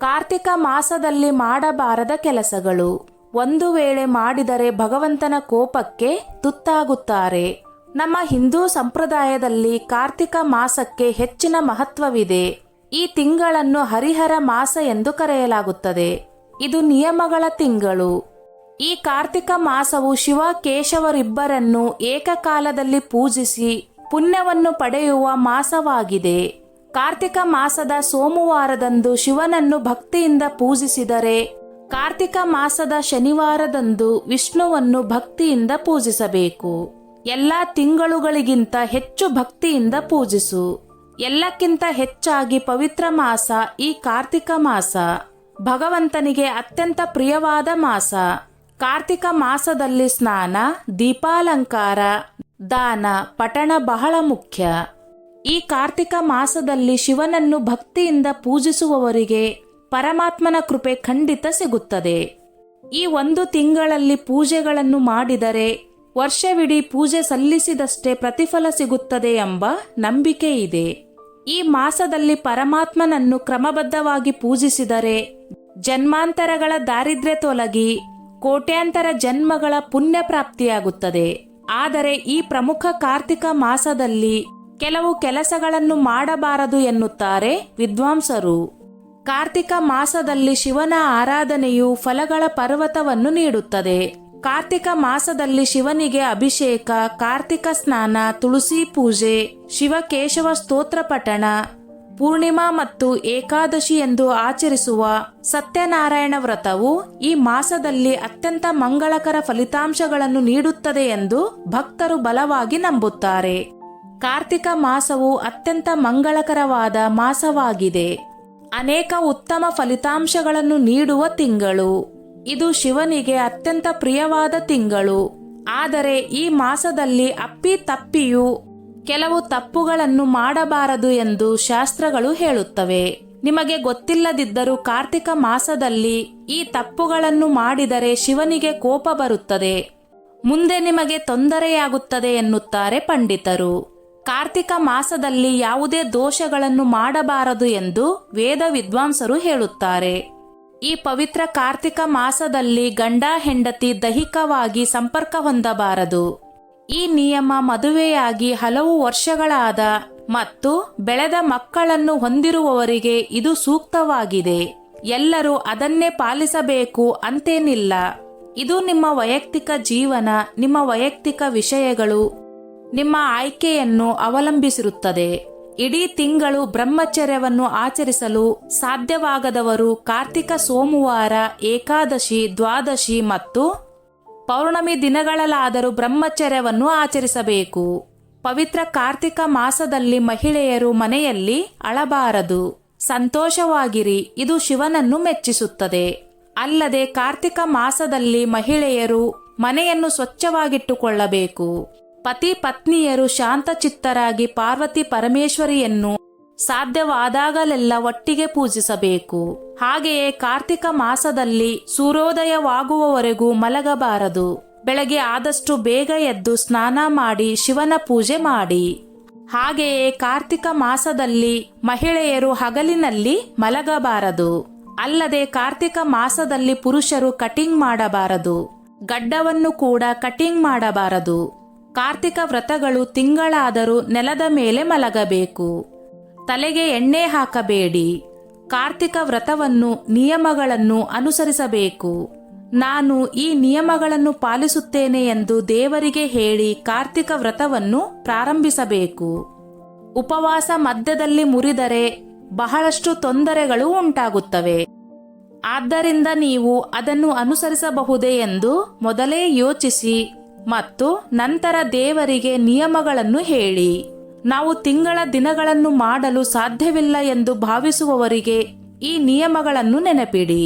ಕಾರ್ತಿಕ ಮಾಸದಲ್ಲಿ ಮಾಡಬಾರದ ಕೆಲಸಗಳು. ಒಂದು ವೇಳೆ ಮಾಡಿದರೆ ಭಗವಂತನ ಕೋಪಕ್ಕೆ ತುತ್ತಾಗುತ್ತಾರೆ. ನಮ್ಮ ಹಿಂದೂ ಸಂಪ್ರದಾಯದಲ್ಲಿ ಕಾರ್ತಿಕ ಮಾಸಕ್ಕೆ ಹೆಚ್ಚಿನ ಮಹತ್ವವಿದೆ. ಈ ತಿಂಗಳನ್ನು ಹರಿಹರ ಮಾಸ ಎಂದು ಕರೆಯಲಾಗುತ್ತದೆ. ಇದು ನಿಯಮಗಳ ತಿಂಗಳು. ಈ ಕಾರ್ತಿಕ ಮಾಸವು ಶಿವ ಕೇಶವರಿಬ್ಬರನ್ನು ಏಕಕಾಲದಲ್ಲಿ ಪೂಜಿಸಿ ಪುಣ್ಯವನ್ನು ಪಡೆಯುವ ಮಾಸವಾಗಿದೆ. ಕಾರ್ತಿಕ ಮಾಸದ ಸೋಮವಾರದಂದು ಶಿವನನ್ನು ಭಕ್ತಿಯಿಂದ ಪೂಜಿಸಿದರೆ, ಕಾರ್ತಿಕ ಮಾಸದ ಶನಿವಾರದಂದು ವಿಷ್ಣುವನ್ನು ಭಕ್ತಿಯಿಂದ ಪೂಜಿಸಬೇಕು. ಎಲ್ಲಾ ತಿಂಗಳುಗಳಿಗಿಂತ ಹೆಚ್ಚು ಭಕ್ತಿಯಿಂದ ಪೂಜಿಸು. ಎಲ್ಲಕ್ಕಿಂತ ಹೆಚ್ಚಾಗಿ ಪವಿತ್ರ ಮಾಸ ಈ ಕಾರ್ತಿಕ ಮಾಸ. ಭಗವಂತನಿಗೆ ಅತ್ಯಂತ ಪ್ರಿಯವಾದ ಮಾಸ. ಕಾರ್ತಿಕ ಮಾಸದಲ್ಲಿ ಸ್ನಾನ, ದೀಪಾಲಂಕಾರ, ದಾನ, ಪಠಣ ಬಹಳ ಮುಖ್ಯ. ಈ ಕಾರ್ತಿಕ ಮಾಸದಲ್ಲಿ ಶಿವನನ್ನು ಭಕ್ತಿಯಿಂದ ಪೂಜಿಸುವವರಿಗೆ ಪರಮಾತ್ಮನ ಕೃಪೆ ಖಂಡಿತ ಸಿಗುತ್ತದೆ. ಈ ಒಂದು ತಿಂಗಳಲ್ಲಿ ಪೂಜೆಗಳನ್ನು ಮಾಡಿದರೆ ವರ್ಷವಿಡೀ ಪೂಜೆ ಸಲ್ಲಿಸಿದಷ್ಟೇ ಪ್ರತಿಫಲ ಸಿಗುತ್ತದೆ ಎಂಬ ನಂಬಿಕೆ ಇದೆ. ಈ ಮಾಸದಲ್ಲಿ ಪರಮಾತ್ಮನನ್ನು ಕ್ರಮಬದ್ಧವಾಗಿ ಪೂಜಿಸಿದರೆ ಜನ್ಮಾಂತರಗಳ ದಾರಿದ್ರ್ಯ ತೊಲಗಿ ಕೋಟ್ಯಾಂತರ ಜನ್ಮಗಳ ಪುಣ್ಯ ಪ್ರಾಪ್ತಿಯಾಗುತ್ತದೆ. ಆದರೆ ಈ ಪ್ರಮುಖ ಕಾರ್ತಿಕ ಮಾಸದಲ್ಲಿ ಕೆಲವು ಕೆಲಸಗಳನ್ನು ಮಾಡಬಾರದು ಎನ್ನುತ್ತಾರೆ ವಿದ್ವಾಂಸರು. ಕಾರ್ತಿಕ ಮಾಸದಲ್ಲಿ ಶಿವನ ಆರಾಧನೆಯು ಫಲಗಳ ಪರ್ವತವನ್ನು ನೀಡುತ್ತದೆ. ಕಾರ್ತಿಕ ಮಾಸದಲ್ಲಿ ಶಿವನಿಗೆ ಅಭಿಷೇಕ, ಕಾರ್ತಿಕ ಸ್ನಾನ, ತುಳಸಿ ಪೂಜೆ, ಶಿವಕೇಶವ ಸ್ತೋತ್ರ ಪಠಣ, ಪೂರ್ಣಿಮಾ ಮತ್ತು ಏಕಾದಶಿ ಎಂದು ಆಚರಿಸುವ ಸತ್ಯನಾರಾಯಣ ವ್ರತವು ಈ ಮಾಸದಲ್ಲಿ ಅತ್ಯಂತ ಮಂಗಳಕರ ಫಲಿತಾಂಶಗಳನ್ನು ನೀಡುತ್ತದೆ ಎಂದು ಭಕ್ತರು ಬಲವಾಗಿ ನಂಬುತ್ತಾರೆ. ಕಾರ್ತಿಕ ಮಾಸವು ಅತ್ಯಂತ ಮಂಗಳಕರವಾದ ಮಾಸವಾಗಿದೆ. ಅನೇಕ ಉತ್ತಮ ಫಲಿತಾಂಶಗಳನ್ನು ನೀಡುವ ತಿಂಗಳು. ಇದು ಶಿವನಿಗೆ ಅತ್ಯಂತ ಪ್ರಿಯವಾದ ತಿಂಗಳು. ಆದರೆ ಈ ಮಾಸದಲ್ಲಿ ಅಪ್ಪಿತಪ್ಪಿಯೂ ಕೆಲವು ತಪ್ಪುಗಳನ್ನು ಮಾಡಬಾರದು ಎಂದು ಶಾಸ್ತ್ರಗಳು ಹೇಳುತ್ತವೆ. ನಿಮಗೆ ಗೊತ್ತಿಲ್ಲದಿದ್ದರೂ ಕಾರ್ತಿಕ ಮಾಸದಲ್ಲಿ ಈ ತಪ್ಪುಗಳನ್ನು ಮಾಡಿದರೆ ಶಿವನಿಗೆ ಕೋಪ ಬರುತ್ತದೆ, ಮುಂದೆ ನಿಮಗೆ ತೊಂದರೆಯಾಗುತ್ತದೆ ಎನ್ನುತ್ತಾರೆ ಪಂಡಿತರು. ಕಾರ್ತಿಕ ಮಾಸದಲ್ಲಿ ಯಾವುದೇ ದೋಷಗಳನ್ನು ಮಾಡಬಾರದು ಎಂದು ವೇದ ವಿದ್ವಾಂಸರು ಹೇಳುತ್ತಾರೆ. ಈ ಪವಿತ್ರ ಕಾರ್ತಿಕ ಮಾಸದಲ್ಲಿ ಗಂಡ ಹೆಂಡತಿ ದೈಹಿಕವಾಗಿ ಸಂಪರ್ಕ ಹೊಂದಬಾರದು. ಈ ನಿಯಮ ಮದುವೆಯಾಗಿ ಹಲವು ವರ್ಷಗಳಾದ ಮತ್ತು ಬೆಳೆದ ಮಕ್ಕಳನ್ನು ಹೊಂದಿರುವವರಿಗೆ ಇದು ಸೂಕ್ತವಾಗಿದೆ. ಎಲ್ಲರೂ ಅದನ್ನೇ ಪಾಲಿಸಬೇಕು ಅಂತೇನಿಲ್ಲ. ಇದು ನಿಮ್ಮ ವೈಯಕ್ತಿಕ ಜೀವನ, ನಿಮ್ಮ ವೈಯಕ್ತಿಕ ವಿಷಯಗಳು, ನಿಮ್ಮ ಆಯ್ಕೆಯನ್ನು ಅವಲಂಬಿಸಿರುತ್ತದೆ. ಇಡೀ ತಿಂಗಳು ಬ್ರಹ್ಮಚರ್ಯವನ್ನು ಆಚರಿಸಲು ಸಾಧ್ಯವಾಗದವರು ಕಾರ್ತಿಕ ಸೋಮವಾರ, ಏಕಾದಶಿ, ದ್ವಾದಶಿ ಮತ್ತು ಪೌರ್ಣಮಿ ದಿನಗಳಲ್ಲಾದರೂ ಬ್ರಹ್ಮಚರ್ಯವನ್ನು ಆಚರಿಸಬೇಕು. ಪವಿತ್ರ ಕಾರ್ತಿಕ ಮಾಸದಲ್ಲಿ ಮಹಿಳೆಯರು ಮನೆಯಲ್ಲಿ ಅಳಬಾರದು. ಸಂತೋಷವಾಗಿರಿ, ಇದು ಶಿವನನ್ನು ಮೆಚ್ಚಿಸುತ್ತದೆ. ಅಲ್ಲದೆ ಕಾರ್ತಿಕ ಮಾಸದಲ್ಲಿ ಮಹಿಳೆಯರು ಮನೆಯನ್ನು ಸ್ವಚ್ಛವಾಗಿಟ್ಟುಕೊಳ್ಳಬೇಕು. ಪತಿ ಪತ್ನಿಯರು ಶಾಂತಚಿತ್ತರಾಗಿ ಪಾರ್ವತಿ ಪರಮೇಶ್ವರಿಯನ್ನು ಸಾಧ್ಯವಾದಾಗಲೆಲ್ಲ ಒಟ್ಟಿಗೆ ಪೂಜಿಸಬೇಕು. ಹಾಗೆಯೇ ಕಾರ್ತಿಕ ಮಾಸದಲ್ಲಿ ಸೂರ್ಯೋದಯವಾಗುವವರೆಗೂ ಮಲಗಬಾರದು. ಬೆಳಗ್ಗೆ ಆದಷ್ಟು ಬೇಗ ಎದ್ದು ಸ್ನಾನ ಮಾಡಿ ಶಿವನ ಪೂಜೆ ಮಾಡಿ. ಹಾಗೆಯೇ ಕಾರ್ತಿಕ ಮಾಸದಲ್ಲಿ ಮಹಿಳೆಯರು ಹಗಲಿನಲ್ಲಿ ಮಲಗಬಾರದು. ಅಲ್ಲದೆ ಕಾರ್ತಿಕ ಮಾಸದಲ್ಲಿ ಪುರುಷರು ಕಟಿಂಗ್ ಮಾಡಬಾರದು. ಗಡ್ಡವನ್ನು ಕೂಡ ಕಟಿಂಗ್ ಮಾಡಬಾರದು. ಕಾರ್ತಿಕ ವ್ರತಗಳು ತಿಂಗಳಾದರೂ ನೆಲದ ಮೇಲೆ ಮಲಗಬೇಕು. ತಲೆಗೆ ಎಣ್ಣೆ ಹಾಕಬೇಡಿ. ಕಾರ್ತಿಕ ವ್ರತವನ್ನು ನಿಯಮಗಳನ್ನು ಅನುಸರಿಸಬೇಕು. ನಾನು ಈ ನಿಯಮಗಳನ್ನು ಪಾಲಿಸುತ್ತೇನೆ ಎಂದು ದೇವರಿಗೆ ಹೇಳಿ ಕಾರ್ತಿಕ ವ್ರತವನ್ನು ಪ್ರಾರಂಭಿಸಬೇಕು. ಉಪವಾಸ ಮಧ್ಯದಲ್ಲಿ ಮುರಿದರೆ ಬಹಳಷ್ಟು ತೊಂದರೆಗಳು ಉಂಟಾಗುತ್ತವೆ. ಆದ್ದರಿಂದ ನೀವು ಅದನ್ನು ಅನುಸರಿಸಬಹುದೇ ಎಂದು ಮೊದಲೇ ಯೋಚಿಸಿ ಮತ್ತು ನಂತರ ದೇವರಿಗೆ ನಿಯಮಗಳನ್ನು ಹೇಳಿ. ನಾವು ತಿಂಗಳ ದಿನಗಳನ್ನು ಮಾಡಲು ಸಾಧ್ಯವಿಲ್ಲ ಎಂದು ಭಾವಿಸುವವರಿಗೆ ಈ ನಿಯಮಗಳನ್ನು ನೆನಪಿಡಿ.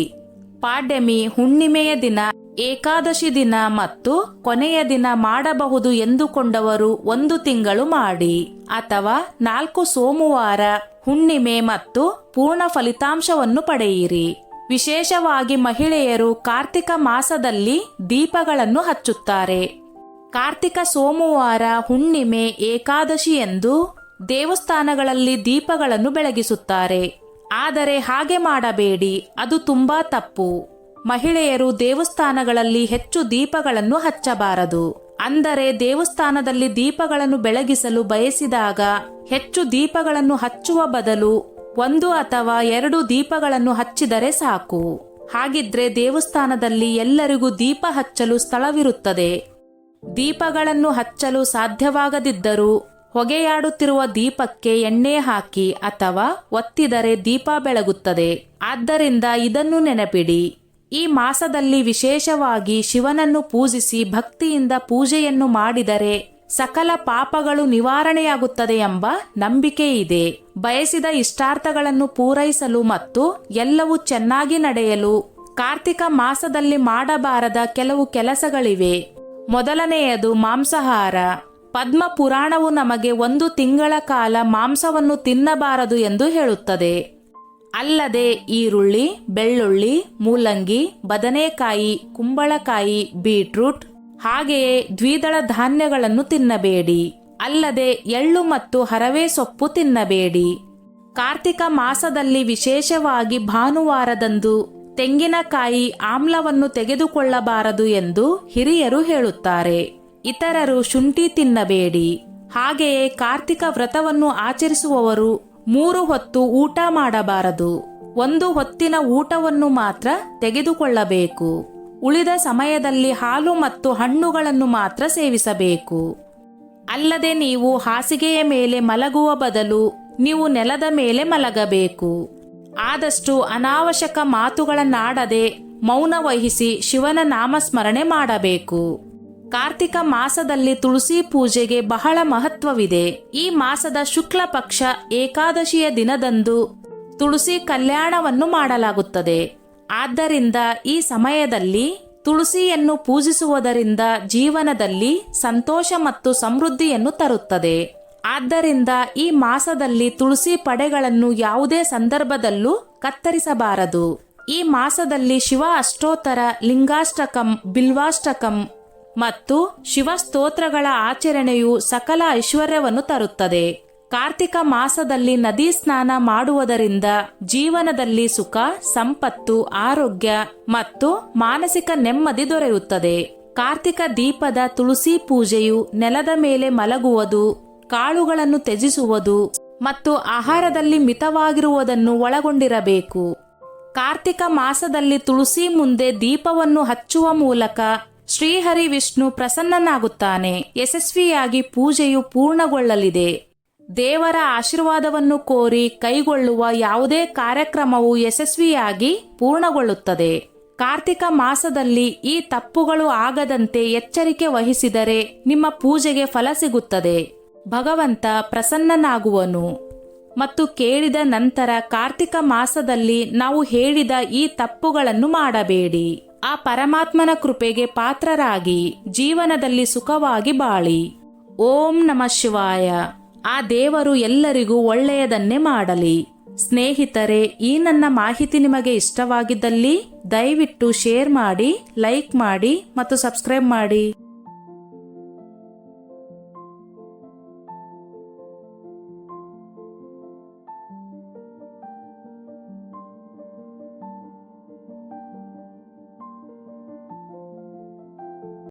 ಪಾಡ್ಯಮಿ, ಹುಣ್ಣಿಮೆಯ ದಿನ, ಏಕಾದಶಿ ದಿನ ಮತ್ತು ಕೊನೆಯ ದಿನ ಮಾಡಬಹುದು ಎಂದುಕೊಂಡವರು 1 ತಿಂಗಳು ಮಾಡಿ, ಅಥವಾ 4 ಸೋಮವಾರ, ಹುಣ್ಣಿಮೆ ಮತ್ತು ಪೂರ್ಣ ಫಲಿತಾಂಶವನ್ನು ಪಡೆಯಿರಿ. ವಿಶೇಷವಾಗಿ ಮಹಿಳೆಯರು ಕಾರ್ತಿಕ ಮಾಸದಲ್ಲಿ ದೀಪಗಳನ್ನು ಹಚ್ಚುತ್ತಾರೆ. ಕಾರ್ತಿಕ ಸೋಮವಾರ, ಹುಣ್ಣಿಮೆ, ಏಕಾದಶಿ ಎಂದು ದೇವಸ್ಥಾನಗಳಲ್ಲಿ ದೀಪಗಳನ್ನು ಬೆಳಗಿಸುತ್ತಾರೆ. ಆದರೆ ಹಾಗೆ ಮಾಡಬೇಡಿ, ಅದು ತುಂಬಾ ತಪ್ಪು. ಮಹಿಳೆಯರು ದೇವಸ್ಥಾನಗಳಲ್ಲಿ ಹೆಚ್ಚು ದೀಪಗಳನ್ನು ಹಚ್ಚಬಾರದು. ಅಂದರೆ ದೇವಸ್ಥಾನದಲ್ಲಿ ದೀಪಗಳನ್ನು ಬೆಳಗಿಸಲು ಬಯಸಿದಾಗ ಹೆಚ್ಚು ದೀಪಗಳನ್ನು ಹಚ್ಚುವ ಬದಲು 1 ಅಥವಾ 2 ದೀಪಗಳನ್ನು ಹಚ್ಚಿದರೆ ಸಾಕು. ಹಾಗಿದ್ರೆ ದೇವಸ್ಥಾನದಲ್ಲಿ ಎಲ್ಲರಿಗೂ ದೀಪ ಹಚ್ಚಲು ಸ್ಥಳವಿರುತ್ತದೆ. ದೀಪಗಳನ್ನು ಹಚ್ಚಲು ಸಾಧ್ಯವಾಗದಿದ್ದರೂ ಹೊಗೆಯಾಡುತ್ತಿರುವ ದೀಪಕ್ಕೆ ಎಣ್ಣೆ ಹಾಕಿ ಅಥವಾ ಒತ್ತಿದರೆ ದೀಪ ಬೆಳಗುತ್ತದೆ. ಆದ್ದರಿಂದ ಇದನ್ನು ನೆನಪಿಡಿ. ಈ ಮಾಸದಲ್ಲಿ ವಿಶೇಷವಾಗಿ ಶಿವನನ್ನು ಪೂಜಿಸಿ ಭಕ್ತಿಯಿಂದ ಪೂಜೆಯನ್ನು ಮಾಡಿದರೆ ಸಕಲ ಪಾಪಗಳು ನಿವಾರಣೆಯಾಗುತ್ತದೆ ಎಂಬ ನಂಬಿಕೆ ಇದೆ. ಬಯಸಿದ ಇಷ್ಟಾರ್ಥಗಳನ್ನು ಪೂರೈಸಲು ಮತ್ತು ಎಲ್ಲವೂ ಚೆನ್ನಾಗಿ ನಡೆಯಲು ಕಾರ್ತಿಕ ಮಾಸದಲ್ಲಿ ಮಾಡಬಾರದ ಕೆಲವು ಕೆಲಸಗಳಿವೆ. ಮೊದಲನೆಯದು ಮಾಂಸಾಹಾರ. ಪದ್ಮ ಪುರಾಣವು ನಮಗೆ 1 ತಿಂಗಳ ಕಾಲ ಮಾಂಸವನ್ನು ತಿನ್ನಬಾರದು ಎಂದು ಹೇಳುತ್ತದೆ. ಅಲ್ಲದೆ ಈರುಳ್ಳಿ, ಬೆಳ್ಳುಳ್ಳಿ, ಮೂಲಂಗಿ, ಬದನೆಕಾಯಿ, ಕುಂಬಳಕಾಯಿ, ಬೀಟ್ರೂಟ್ ಹಾಗೆಯೇ ದ್ವಿದಳ ಧಾನ್ಯಗಳನ್ನು ತಿನ್ನಬೇಡಿ. ಅಲ್ಲದೆ ಎಳ್ಳು ಮತ್ತು ಹರವೆ ಸೊಪ್ಪು ತಿನ್ನಬೇಡಿ. ಕಾರ್ತಿಕ ಮಾಸದಲ್ಲಿ ವಿಶೇಷವಾಗಿ ಭಾನುವಾರದಂದು ತೆಂಗಿನಕಾಯಿ ಆಮ್ಲವನ್ನು ತೆಗೆದುಕೊಳ್ಳಬಾರದು ಎಂದು ಹಿರಿಯರು ಹೇಳುತ್ತಾರೆ. ಇತರರು ಶುಂಠಿ ತಿನ್ನಬೇಡಿ. ಹಾಗೆಯೇ ಕಾರ್ತಿಕ ವ್ರತವನ್ನು ಆಚರಿಸುವವರು 3 ಹೊತ್ತು ಊಟ ಮಾಡಬಾರದು. 1 ಹೊತ್ತಿನ ಊಟವನ್ನು ಮಾತ್ರ ತೆಗೆದುಕೊಳ್ಳಬೇಕು. ಉಳಿದ ಸಮಯದಲ್ಲಿ ಹಾಲು ಮತ್ತು ಹಣ್ಣುಗಳನ್ನು ಮಾತ್ರ ಸೇವಿಸಬೇಕು. ಅಲ್ಲದೆ ನೀವು ಹಾಸಿಗೆಯ ಮೇಲೆ ಮಲಗುವ ಬದಲು ನೀವು ನೆಲದ ಮೇಲೆ ಮಲಗಬೇಕು. ಆದಷ್ಟು ಅನಾವಶ್ಯಕ ಮಾತುಗಳನ್ನಾಡದೆ ಮೌನ ವಹಿಸಿ ಶಿವನ ನಾಮಸ್ಮರಣೆ ಮಾಡಬೇಕು. ಕಾರ್ತಿಕ ಮಾಸದಲ್ಲಿ ತುಳಸಿ ಪೂಜೆಗೆ ಬಹಳ ಮಹತ್ವವಿದೆ. ಈ ಮಾಸದ ಶುಕ್ಲ ಪಕ್ಷ ಏಕಾದಶಿಯ ದಿನದಂದು ತುಳಸಿ ಕಲ್ಯಾಣವನ್ನು ಮಾಡಲಾಗುತ್ತದೆ. ಆದ್ದರಿಂದ ಈ ಸಮಯದಲ್ಲಿ ತುಳಸಿಯನ್ನು ಪೂಜಿಸುವುದರಿಂದ ಜೀವನದಲ್ಲಿ ಸಂತೋಷ ಮತ್ತು ಸಮೃದ್ಧಿಯನ್ನು ತರುತ್ತದೆ. ಆದ್ದರಿಂದ ಈ ಮಾಸದಲ್ಲಿ ತುಳಸಿ ಪಡೆಗಳನ್ನು ಯಾವುದೇ ಸಂದರ್ಭದಲ್ಲೂ ಕತ್ತರಿಸಬಾರದು. ಈ ಮಾಸದಲ್ಲಿ ಶಿವ ಅಷ್ಟೋತ್ತರ, ಲಿಂಗಾಷ್ಟಕಂ, ಬಿಲ್ವಾಷ್ಟಕಂ ಮತ್ತು ಶಿವ ಸ್ತೋತ್ರಗಳ ಆಚರಣೆಯು ಸಕಲ ಐಶ್ವರ್ಯವನ್ನು ತರುತ್ತದೆ. ಕಾರ್ತಿಕ ಮಾಸದಲ್ಲಿ ನದಿ ಸ್ನಾನ ಮಾಡುವುದರಿಂದ ಜೀವನದಲ್ಲಿ ಸುಖ, ಸಂಪತ್ತು, ಆರೋಗ್ಯ ಮತ್ತು ಮಾನಸಿಕ ನೆಮ್ಮದಿ ದೊರೆಯುತ್ತದೆ. ಕಾರ್ತಿಕ ದೀಪದ ತುಳಸಿ ಪೂಜೆಯು ನೆಲದ ಮೇಲೆ ಮಲಗುವುದು, ಕಾಳುಗಳನ್ನು ತ್ಯಜಿಸುವುದು ಮತ್ತು ಆಹಾರದಲ್ಲಿ ಮಿತವಾಗಿರುವುದನ್ನು ಒಳಗೊಂಡಿರಬೇಕು. ಕಾರ್ತಿಕ ಮಾಸದಲ್ಲಿ ತುಳಸಿ ಮುಂದೆ ದೀಪವನ್ನು ಹಚ್ಚುವ ಮೂಲಕ ಶ್ರೀಹರಿ ವಿಷ್ಣು ಪ್ರಸನ್ನನಾಗುತ್ತಾನೆ. ಯಶಸ್ವಿಯಾಗಿ ಪೂಜೆಯು ಪೂರ್ಣಗೊಳ್ಳಲಿದೆ. ದೇವರ ಆಶೀರ್ವಾದವನ್ನು ಕೋರಿ ಕೈಗೊಳ್ಳುವ ಯಾವುದೇ ಕಾರ್ಯಕ್ರಮವು ಯಶಸ್ವಿಯಾಗಿ ಪೂರ್ಣಗೊಳ್ಳುತ್ತದೆ. ಕಾರ್ತಿಕ ಮಾಸದಲ್ಲಿ ಈ ತಪ್ಪುಗಳು ಆಗದಂತೆ ಎಚ್ಚರಿಕೆ ವಹಿಸಿದರೆ ನಿಮ್ಮ ಪೂಜೆಗೆ ಫಲ ಸಿಗುತ್ತದೆ. ಭಗವಂತ ಪ್ರಸನ್ನನಾಗುವನು. ಮತ್ತು ಕೇಳಿದ ನಂತರ ಕಾರ್ತಿಕ ಮಾಸದಲ್ಲಿ ನಾವು ಹೇಳಿದ ಈ ತಪ್ಪುಗಳನ್ನು ಮಾಡಬೇಡಿ. ಆ ಪರಮಾತ್ಮನ ಕೃಪೆಗೆ ಪಾತ್ರರಾಗಿ ಜೀವನದಲ್ಲಿ ಸುಖವಾಗಿ ಬಾಳಿ. ಓಂ ನಮಃ ಶಿವಾಯ. ಆ ದೇವರು ಎಲ್ಲರಿಗೂ ಒಳ್ಳೆಯದನ್ನೇ ಮಾಡಲಿ. ಸ್ನೇಹಿತರೆ, ಈ ನನ್ನ ಮಾಹಿತಿ ನಿಮಗೆ ಇಷ್ಟವಾಗಿದ್ದಲ್ಲಿ ದಯವಿಟ್ಟು ಶೇರ್ ಮಾಡಿ, ಲೈಕ್ ಮಾಡಿ ಮತ್ತು ಸಬ್ಸ್ಕ್ರೈಬ್ ಮಾಡಿ.